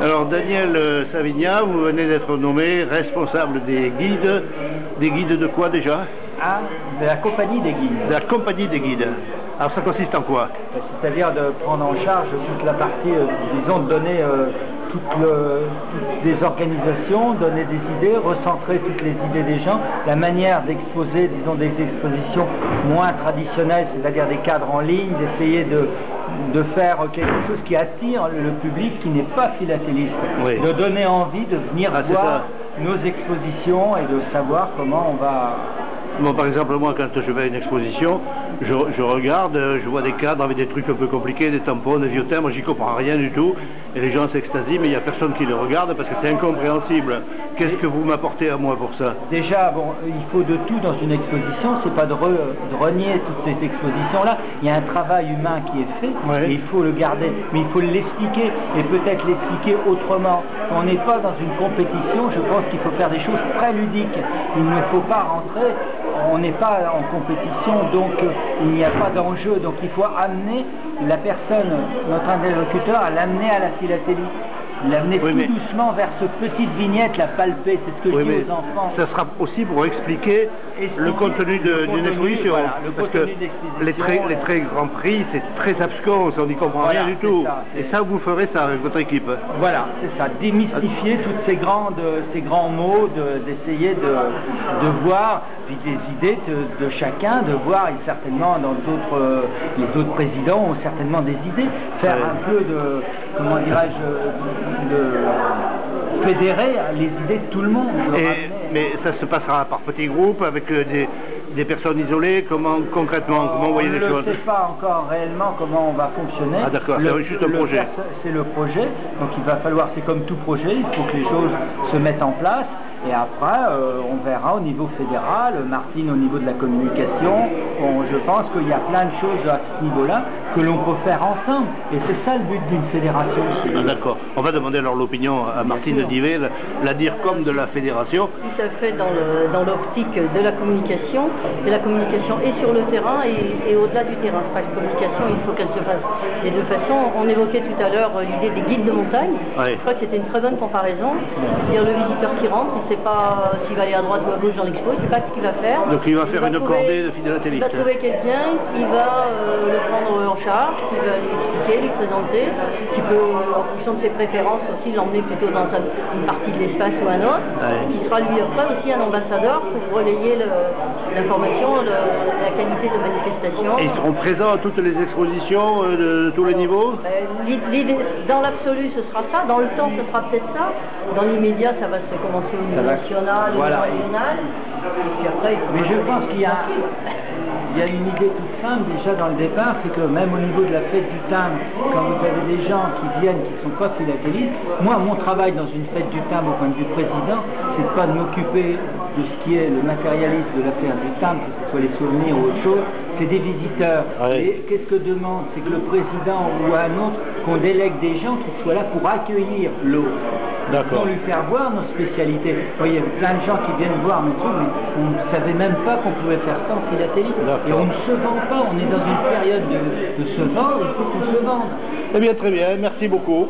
Alors Daniel Savignat, vous venez d'être nommé responsable des guides. Des guides de quoi déjà? Ah, de la compagnie des guides. De la compagnie des guides. Alors ça consiste en quoi? C'est-à-dire de prendre en charge toute la partie, disons, de donner toutes les organisations, donner des idées, recentrer toutes les idées des gens, la manière d'exposer, disons, des expositions moins traditionnelles, c'est-à-dire des cadres en ligne, d'essayer de faire quelque chose qui attire le public qui n'est pas philatéliste, oui. De donner envie de venir voir nos expositions et de savoir comment on va... Bon, par exemple, moi, quand je vais à une exposition, je regarde, je vois des cadres avec des trucs un peu compliqués, des tampons, des vieux timbres, j'y comprends rien du tout, et les gens s'extasient, mais il n'y a personne qui les regarde parce que c'est incompréhensible. Qu'est-ce que vous m'apportez à moi pour ça? Déjà, bon, il faut de tout dans une exposition, c'est pas de renier toutes ces expositions-là, il y a un travail humain qui est fait, et il faut le garder, mais il faut l'expliquer, et peut-être l'expliquer autrement. On n'est pas dans une compétition, je pense qu'il faut faire des choses très ludiques, il ne faut pas rentrer... On n'est pas en compétition, donc il n'y a pas d'enjeu. Donc il faut amener la personne, notre interlocuteur, à l'amener à la philatélie. L'amener tout doucement vers ce petite vignette, la palper, c'est ce que je dis aux enfants. Ça sera aussi pour expliquer le contenu d'une exposition. Voilà, parce que les très grands prix, c'est très abscons, on n'y comprend rien du tout. Et ça, vous ferez ça avec votre équipe. Voilà, c'est ça, démystifier tous ces grands mots, d'essayer de voir puis des idées de chacun, de voir, et certainement dans les autres présidents ont certainement des idées, faire un peu de, comment dirais-je, de fédérer les idées de tout le monde. Mais ça se passera par petits groupes, avec des personnes isolées, concrètement, comment vous voyez les choses? Je ne sais pas encore réellement comment on va fonctionner. Ah d'accord, c'est juste un projet. C'est le projet, donc il va falloir, c'est comme tout projet, il faut que les choses se mettent en place. Et après, on verra au niveau fédéral, Martine au niveau de la communication. Je pense qu'il y a plein de choses à ce niveau-là que l'on peut faire ensemble. Et c'est ça le but d'une fédération. Ah, d'accord. On va demander alors l'opinion à Martine Divet, la DIRCOM de la fédération. Tout à fait dans l'optique de la communication. Et la communication est sur le terrain et au-delà du terrain. La communication, il faut qu'elle se fasse des deux façons. On évoquait tout à l'heure l'idée des guides de montagne. Je crois que c'était une très bonne comparaison. C'est-à-dire le visiteur qui rentre, il ne sait pas s'il va aller à droite ou à gauche dans l'expo, il ne sait pas ce qu'il va faire. Donc il va faire une cordée de philatélistes. Il va trouver quelqu'un qui va le prendre en charge, qui va lui expliquer, lui présenter, qui peut, en fonction de ses préférences aussi, l'emmener plutôt dans une partie de l'espace ou un autre, qui sera lui après aussi un ambassadeur pour relayer l'information, la qualité de manifestation. Et ils seront présents à toutes les expositions de tous les niveaux? Dans l'absolu, ce sera ça. Dans le temps, ce sera peut-être ça. Dans l'immédiat, ça va se commencer au niveau national, au niveau régional. Puis après, mais je pense qu'il y a une idée toute simple déjà dans le départ, c'est que même au niveau de la fête du timbre, quand vous avez des gens qui viennent qui ne sont pas philatélistes, moi mon travail dans une fête du timbre au point de vue président, c'est pas de m'occuper de ce qui est le matérialisme de la fête du timbre, que ce soit les souvenirs ou autre chose, c'est des visiteurs. Et qu'est-ce que demande? C'est que le président ou un autre, qu'on délègue des gens qui soient là pour accueillir l'autre. Pour lui faire voir nos spécialités. Vous voyez, plein de gens qui viennent voir nos trucs, mais on ne savait même pas qu'on pouvait faire ça en philatélie. Et on ne se vend pas, on est dans une période de se vendre, il faut qu'on se vende. Eh bien, très bien, merci beaucoup.